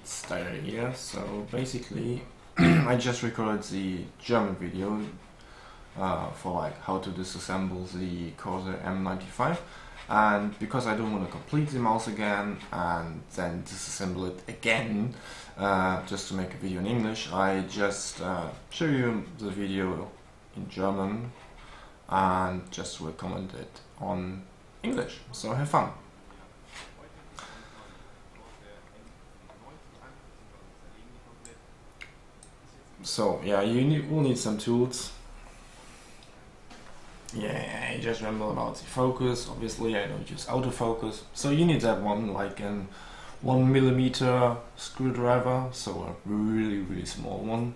it's Tyler here. So basically I just recorded the German video for like how to disassemble the Corsair M95, and because I don't want to complete the mouse again and then disassemble it again just to make a video in English, I just show you the video in German and just will comment it on English. So have fun. So yeah, you will need some tools. Yeah, I just remember about the focus. Obviously I don't use autofocus, so you need that one, like an 1mm screwdriver, so a really small one.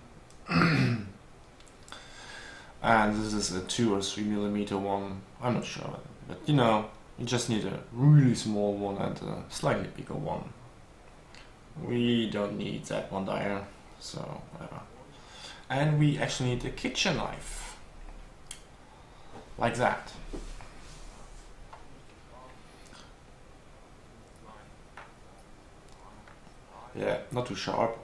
And this is a 2 or 3mm one, I'm not sure, but you know, you just need a really small one and a slightly bigger one. We don't need that one there, so whatever. And we actually need a kitchen knife, like that. Yeah, not too sharp.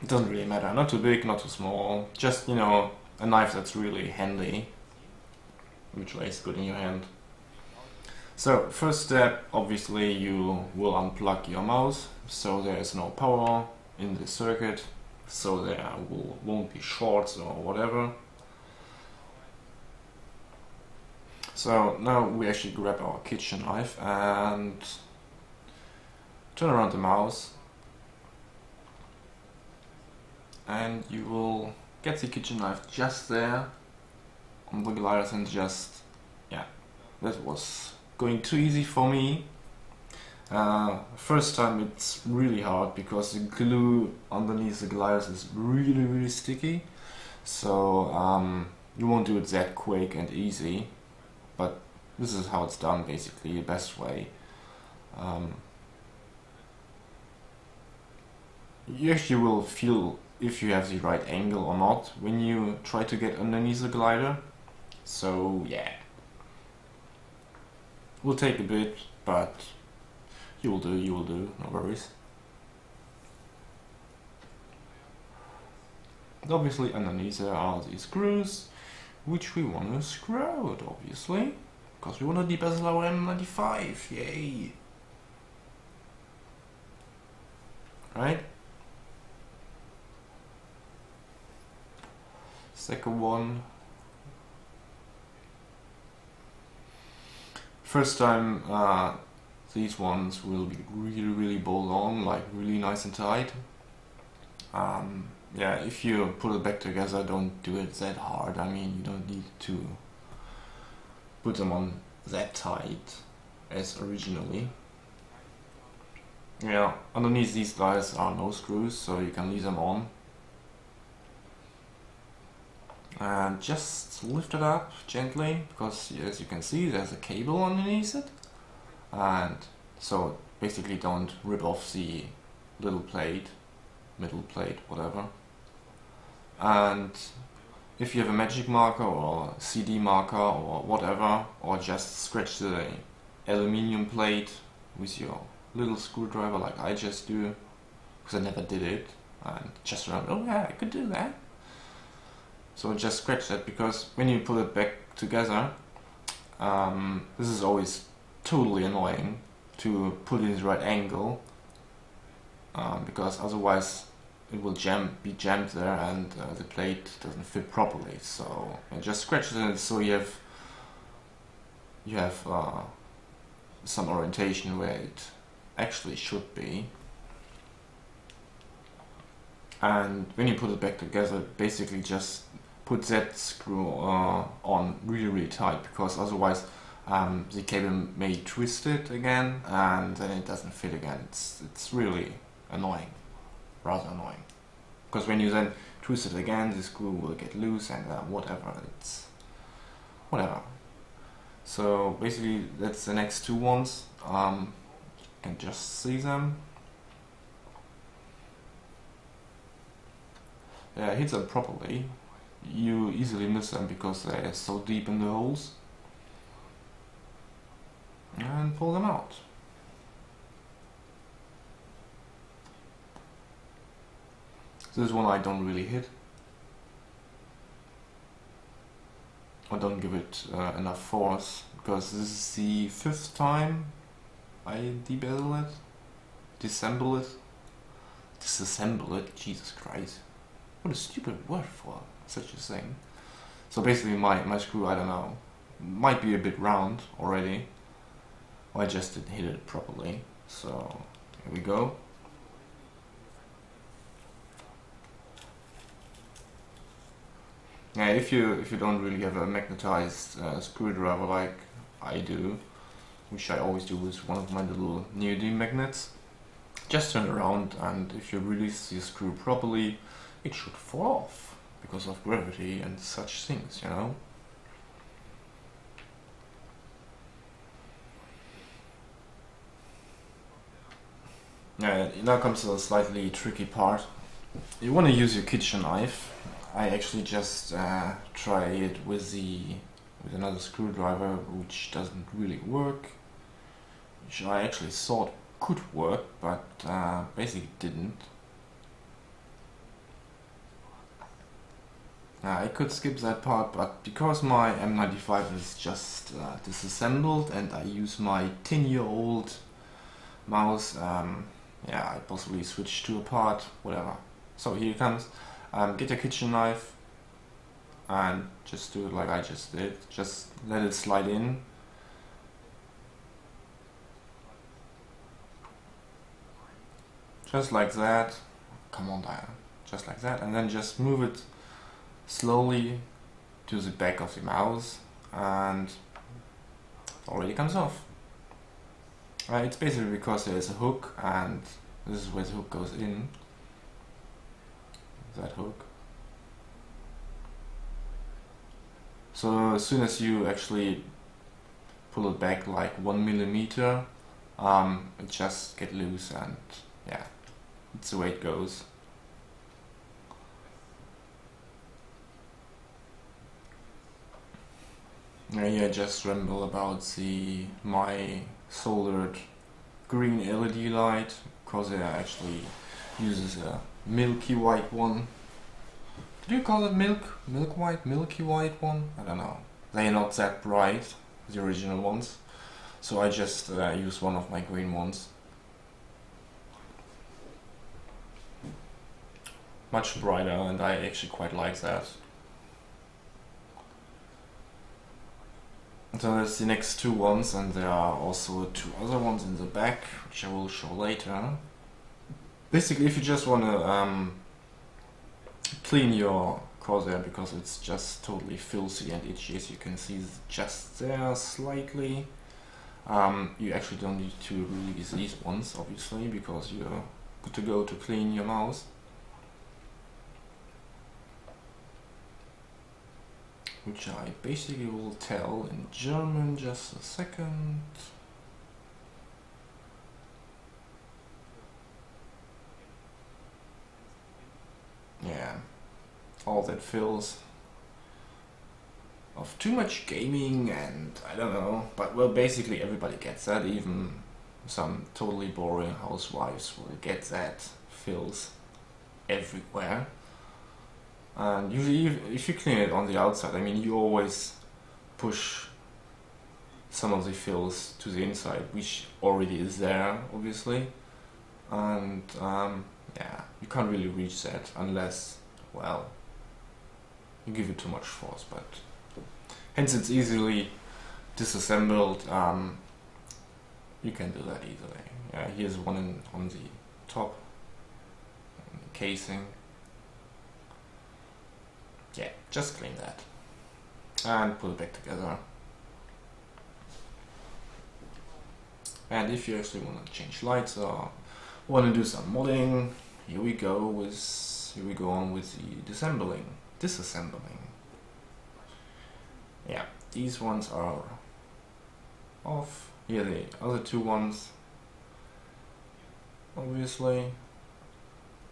It doesn't really matter, not too big, not too small, just, you know, a knife that's really handy, which way is good in your hand. So, first step, obviously you will unplug your mouse, so there is no power in the circuit, so there won't be shorts or whatever. So now we actually grab our kitchen knife and turn around the mouse, and you will get the kitchen knife just there on the gliders, and just, yeah, that was going too easy for me. First time it's really hard because the glue underneath the gliders is really sticky, so you won't do it that quick and easy, but this is how it's done, basically the best way. You actually will feel if you have the right angle or not when you try to get underneath the glider, so yeah, will take a bit, but you will do, no worries. And obviously underneath there are these screws, which we want to screw out, obviously, because we want to debezel our M95, yay! Right? Second one. First time these ones will be really bolt on, like really nice and tight. Yeah, if you put it back together, don't do it that hard. I mean, you don't need to put them on that tight as originally. Yeah, underneath these guys are no screws, so you can leave them on. And just lift it up gently, because as you can see there's a cable underneath it, and so basically don't rip off the little plate, middle plate, whatever. And if you have a magic marker or CD marker or whatever, or just scratch the aluminium plate with your little screwdriver like I just do, because I never did it, and just remember, oh yeah, I could do that. So just scratch that, because when you put it back together, this is always totally annoying to put it in the right angle, because otherwise it will be jammed there and the plate doesn't fit properly. So just scratch it so you have some orientation where it actually should be. And when you put it back together, basically just put that screw on really tight, because otherwise the cable may twist it again and then it doesn't fit again. It's really annoying, rather annoying, because when you then twist it again, the screw will get loose and whatever. So basically that's the next two ones. You can just see them. Yeah, hit them properly. You easily miss them because they're so deep in the holes. And pull them out. This one I don't really hit. I don't give it enough force, because this is the 5th time I debezel it, disassemble it, Jesus Christ. What a stupid word for such a thing. So basically my screw, I don't know, might be a bit round already, or I just didn't hit it properly. So here we go. Yeah, if you don't really have a magnetized screwdriver like I do, which I always do with one of my little neodymium magnets, just turn around, and if you release the screw properly, it should fall off because of gravity and such things, you know. Yeah, now comes a slightly tricky part. You want to use your kitchen knife. I actually just try it with another screwdriver, which doesn't really work, which I actually thought could work, but basically didn't. I could skip that part, but because my M95 is just disassembled and I use my 10-year-old mouse, yeah, I possibly switch to a part, whatever. So here it comes. Get your kitchen knife and just do it like I just did. Just let it slide in. Just like that. Come on, Diane. Just like that. And then just move it slowly to the back of the mouse, and it already comes off. It's basically because there is a hook, and this is where the hook goes in. That hook. So as soon as you actually pull it back like 1 millimeter, it just get loose, and yeah, it's the way it goes. Yeah, just ramble about my soldered green LED light. Corsair actually uses a milky white one. Do you call it milky white one? I don't know. They are not that bright, the original ones. So I just use one of my green ones. Much brighter, and I actually quite like that. So that's the next two ones, and there are also two other ones in the back, which I will show later. Basically, if you just want to clean your Corsair, because it's just totally filthy and itchy, as you can see just there slightly, you actually don't need to release these ones, obviously, because you're good to go to clean your mouse. Which I basically will tell in German just a second. Yeah, all that fills of too much gaming, and I don't know, but well, basically everybody gets that, even some totally boring housewives will get that fills everywhere. And usually if you clean it on the outside, I mean, you always push some of the fills to the inside, which already is there, obviously. And yeah, you can't really reach that unless, well, you give it too much force, but hence it's easily disassembled. You can do that easily. Yeah, here's one on the top, on the casing. Yeah, just clean that and put it back together. And if you actually want to change lights or want to do some modding, here we go on with the disassembling. Yeah, these ones are off. Here the other two ones, obviously.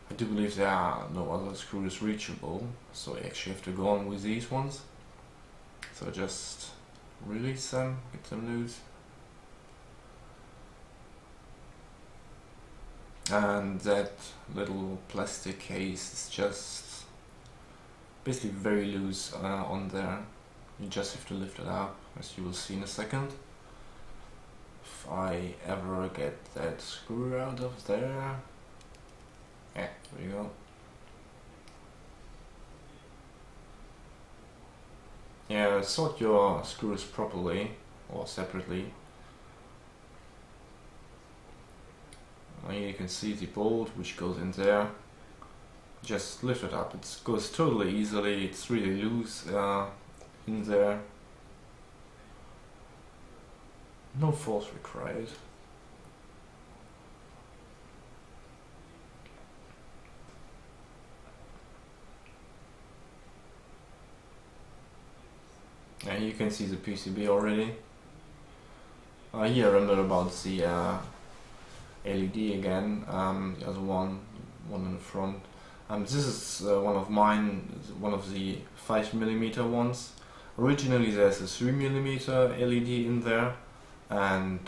I do believe there are no other screws reachable, so I actually have to go on with these ones. So just release them, get them loose. and that little plastic case is just basically very loose on there. You just have to lift it up, as you will see in a second. If I ever get that screw out of there, yeah, there you go. Yeah, sort your screws properly or separately. Here you can see the bolt which goes in there. Just lift it up, it goes totally easily, it's really loose in there. No force required. And you can see the PCB already. Here I remember about the LED again, the other one in the front. This is one of mine, one of the 5mm ones. Originally there's a 3mm LED in there, and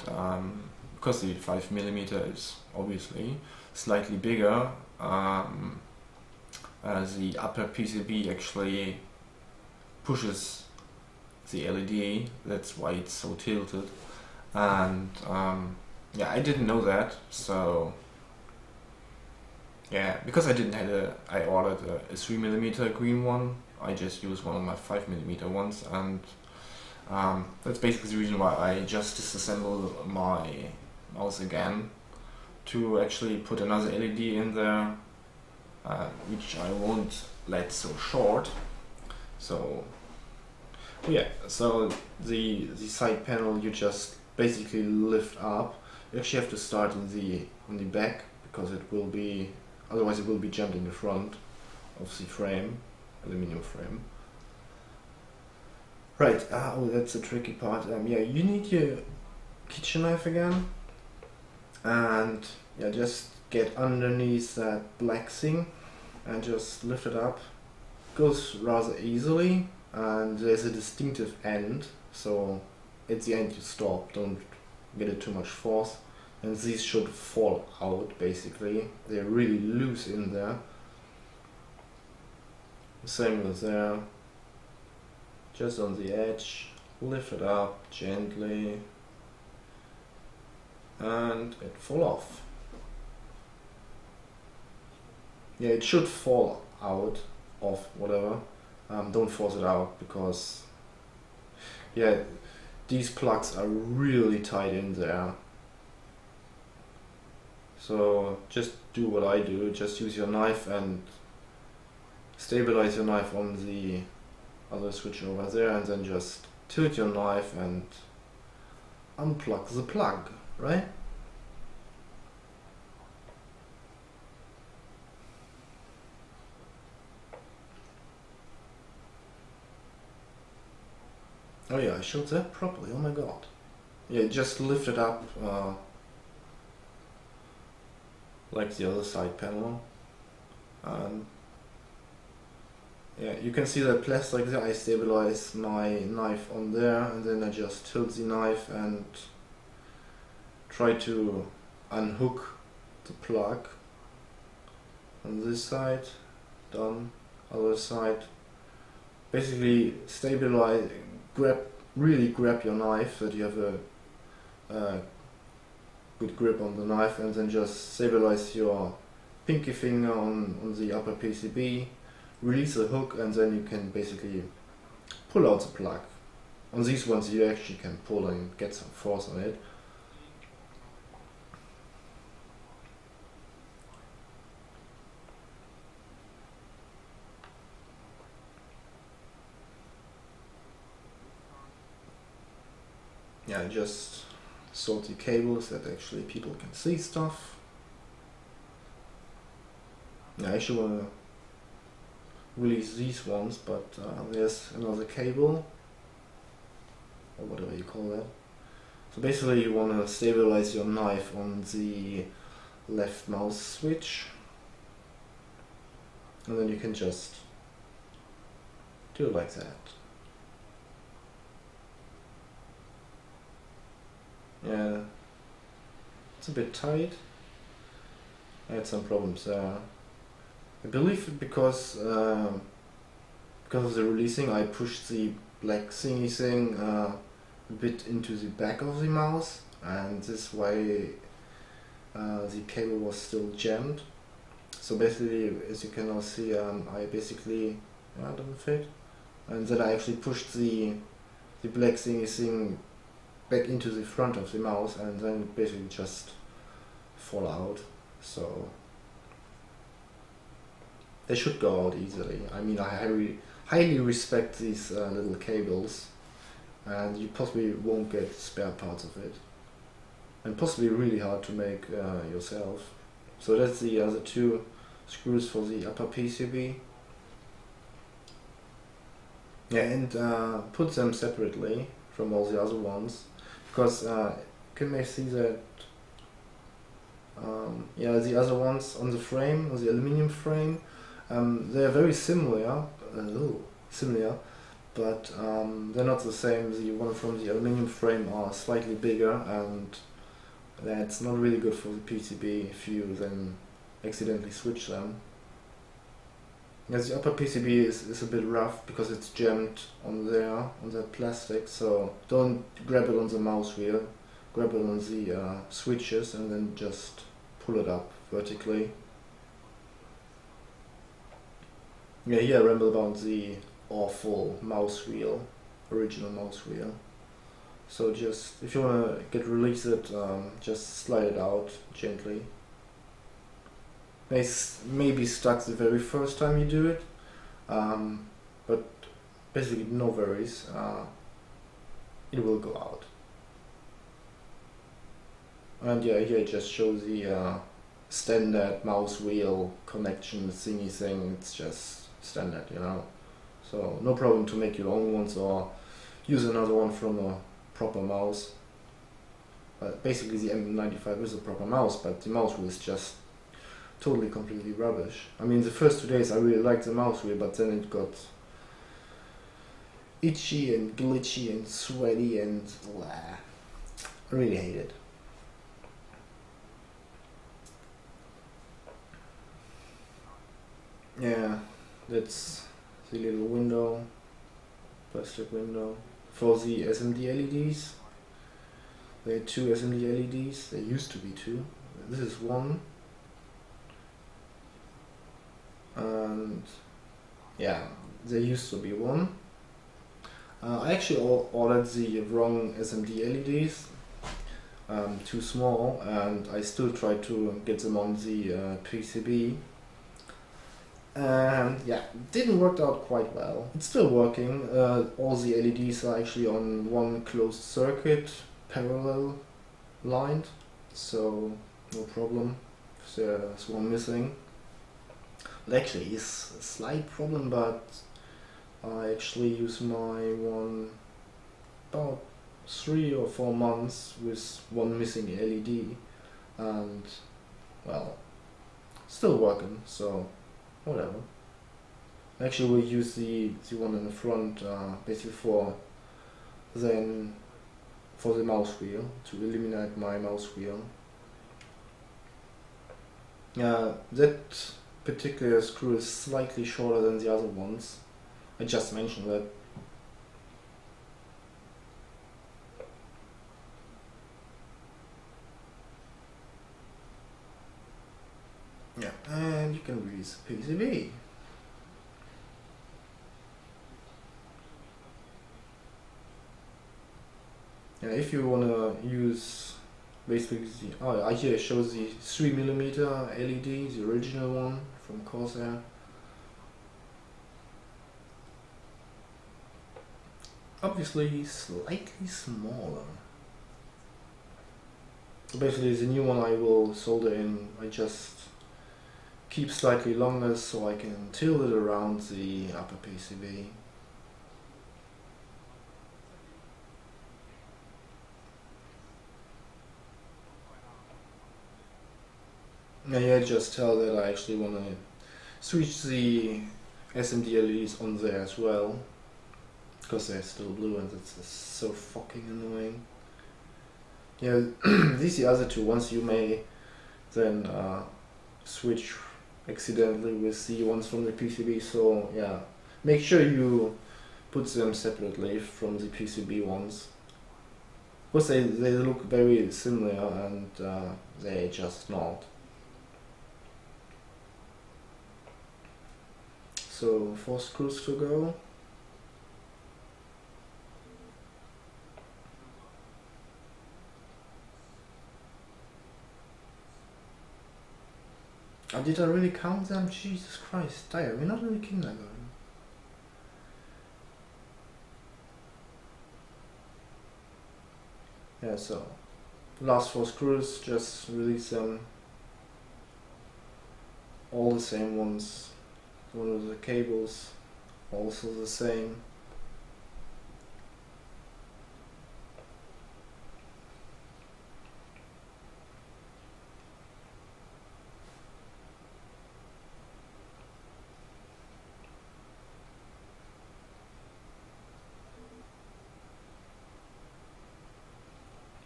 because the 5mm is obviously slightly bigger, the upper PCB actually pushes the LED, that's why it's so tilted. And yeah, I didn't know that, so yeah, because I didn't have I ordered a 3mm green one. I just used one of my 5mm ones, and that's basically the reason why I just disassembled my mouse again to actually put another LED in there, which I won't let so short. So yeah, so the side panel you just basically lift up. You actually have to start in the back, because it will be, otherwise it will be jammed in the front of the frame, aluminum frame. Right, oh, that's the tricky part. Yeah, you need your kitchen knife again, and yeah, just get underneath that black thing and just lift it up. Goes rather easily, and there's a distinctive end, so at the end you stop, don't get it too much force, and these should fall out basically. They're really loose in there. Same with there, just on the edge, lift it up gently and it fall off. Yeah, it should fall out of whatever. Don't force it out, because yeah, these plugs are really tight in there. So just do what I do, just use your knife and stabilize your knife on the other switch over there, and then just tilt your knife and unplug the plug, right? Oh yeah, I showed that properly, oh my god. Yeah, just lift it up like the other side panel, and yeah, you can see the plastic there. I stabilize my knife on there, and then I just tilt the knife and try to unhook the plug on this side. Done. Other side. Basically stabilize, really grab your knife so that you have a good grip on the knife, and then just stabilize your pinky finger on the upper PCB, release the hook, and then you can basically pull out the plug. On these ones you actually can pull and get some force on it. Yeah, just sort the cables that actually people can see stuff. Yeah, I actually want to release these ones, but there's another cable, or whatever you call that. So basically you want to stabilize your knife on the left mouse switch, and then you can just do it like that. Yeah, it's a bit tight, I had some problems there. I believe because of the releasing, I pushed the black thingy thing a bit into the back of the mouse, and this way the cable was still jammed. So basically, as you can now see, I basically doesn't fit, and then I actually pushed the black thingy thing back into the front of the mouse, and then it basically just fall out. So they should go out easily. I mean, I highly respect these little cables, and you possibly won't get spare parts of it, and possibly really hard to make yourself. So that's the other two screws for the upper PCB. Yeah, and put them separately from all the other ones, because you may see that the other ones on the frame, on the aluminium frame, they are very similar, but they're not the same. The one from the aluminium frame are slightly bigger, and that's not really good for the PCB if you then accidentally switch them. Yes, the upper PCB is a bit rough because it's jammed on that plastic, so don't grab it on the mouse wheel, grab it on the switches and then just pull it up vertically. Yeah, here I ramble about the awful mouse wheel, original mouse wheel. So just, if you want to release it, just slide it out gently. May be stuck the very first time you do it, but basically no worries, it will go out. And yeah, here it just shows the standard mouse wheel connection thingy thing. It's just standard, you know, so no problem to make your own ones or use another one from a proper mouse. Basically the M95 is a proper mouse, but the mouse wheel is just totally completely rubbish. I mean, the first 2 days I really liked the mouse wheel, but then it got itchy and glitchy and sweaty and I really hate it. Yeah, that's the little window, plastic window for the SMD LEDs. There are 2 SMD LEDs, there used to be 2, this is 1. And yeah, there used to be 1. I actually ordered the wrong SMD LEDs, too small, and I still tried to get them on the PCB, and yeah, didn't work out quite well. It's still working. All the LEDs are actually on one closed circuit, parallel lined, so no problem if there's one missing. Well, actually, it's a slight problem, but I actually use my one about 3 or 4 months with one missing LED, and well, still working, so whatever. Actually, we use the one in the front basically for the mouse wheel, to eliminate my mouse wheel. That particular screw is slightly shorter than the other ones. I just mentioned that. Yeah, and you can release the PCB. Yeah, if you wanna use basically here it shows the 3mm LED, the original one from Corsair. Obviously slightly smaller. So basically the new one I will solder in, I just keep slightly longer so I can tilt it around the upper PCB. Now here I just tell that I actually want to switch the SMD LEDs on there as well, because they're still blue and it's so fucking annoying. Yeah, these are the other two ones you may then switch accidentally with the ones from the PCB, so yeah, make sure you put them separately from the PCB ones. Of course they look very similar, and they just not. So 4 screws to go. Oh, did I really count them? Jesus Christ, Dyer, we're not in the kindergarten. Yeah, so last 4 screws, just release them. All the same ones. One of the cables, also the same.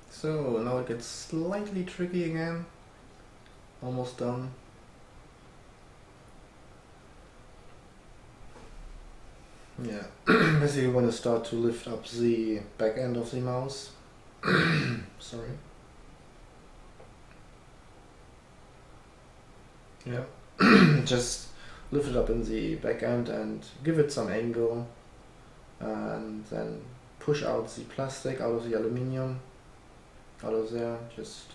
So now it gets slightly tricky again. Almost done. Yeah, basically you want to start to lift up the back end of the mouse. Sorry. Yeah, just lift it up in the back end and give it some angle, and then push out the plastic out of the aluminium, out of there, just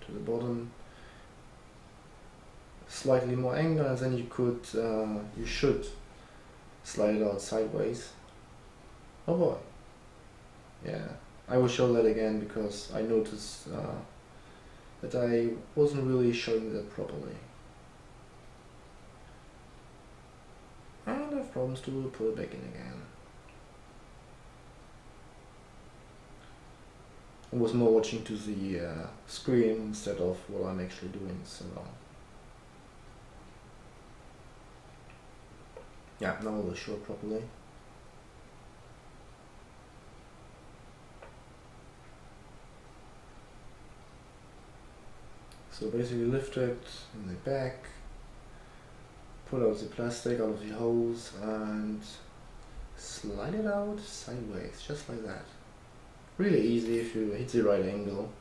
to the bottom. Slightly more angle, and then you should slide it out sideways. Oh boy. Yeah, I will show that again because I noticed that I wasn't really showing that properly. And I have problems to put it back in again. I was more watching to the screen instead of what I'm actually doing, so yeah, now I will show it properly. So basically lift it in the back, pull out the plastic out of the hose and slide it out sideways, just like that. Really easy if you hit the right angle.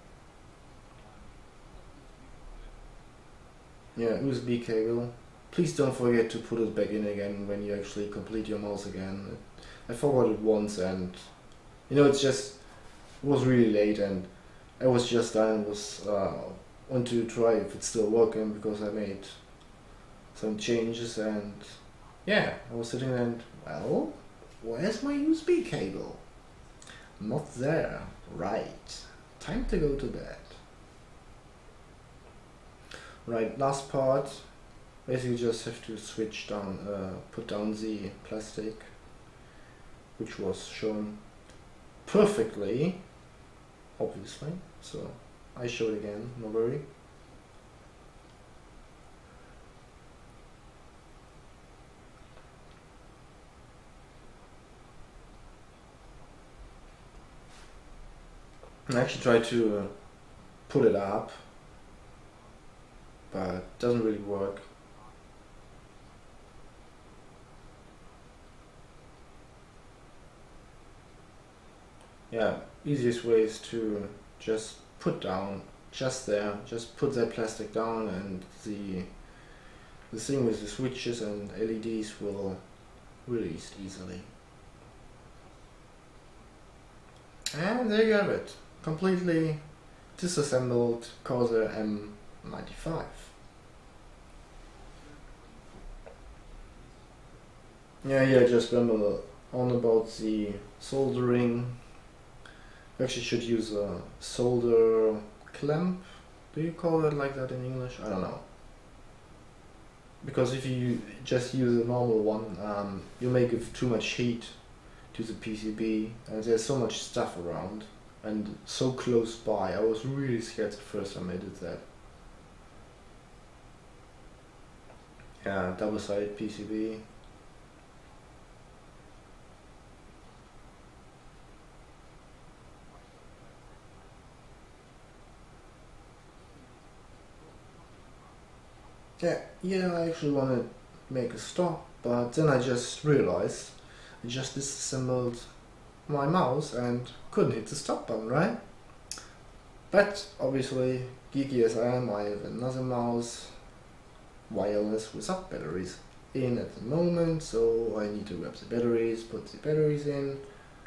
Yeah, USB cable. Please don't forget to put it back in again when you actually complete your mouse again. I forgot it once, and you know, it was really late and I was just done and was want to try if it's still working because I made some changes, and yeah, I was sitting there and, well, where's my USB cable? Not there. Right. Time to go to bed. Right, last part. Basically you just have to switch down, put down the plastic, which was shown perfectly, obviously, so I show it again, no worry. I actually tried to put it up, but it doesn't really work. Yeah, easiest way is to just put down, just put that plastic down, and the thing with the switches and LEDs will release easily. And there you have it, completely disassembled Corsair M95. Yeah, just remember on about the soldering. You actually should use a solder clamp. Do you call it like that in English? I don't know. Because if you just use a normal one, you may give too much heat to the PCB, and there's so much stuff around and so close by. I was really scared the first time I did that. Yeah, double-sided PCB. yeah, I actually want to make a stop, but then I just realized I just disassembled my mouse and couldn't hit the stop button, right? But obviously, geeky as I am, I have another mouse, wireless without batteries in at the moment, so I need to grab the batteries, put the batteries in.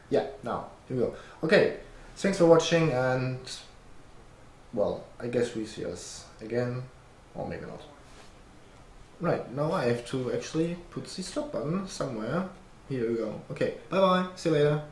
Yeah, now, here we go. Okay, thanks for watching, and well, I guess we see us again, or maybe not. Right, now I have to actually put the stop button somewhere. Here we go. Okay, bye bye, see you later.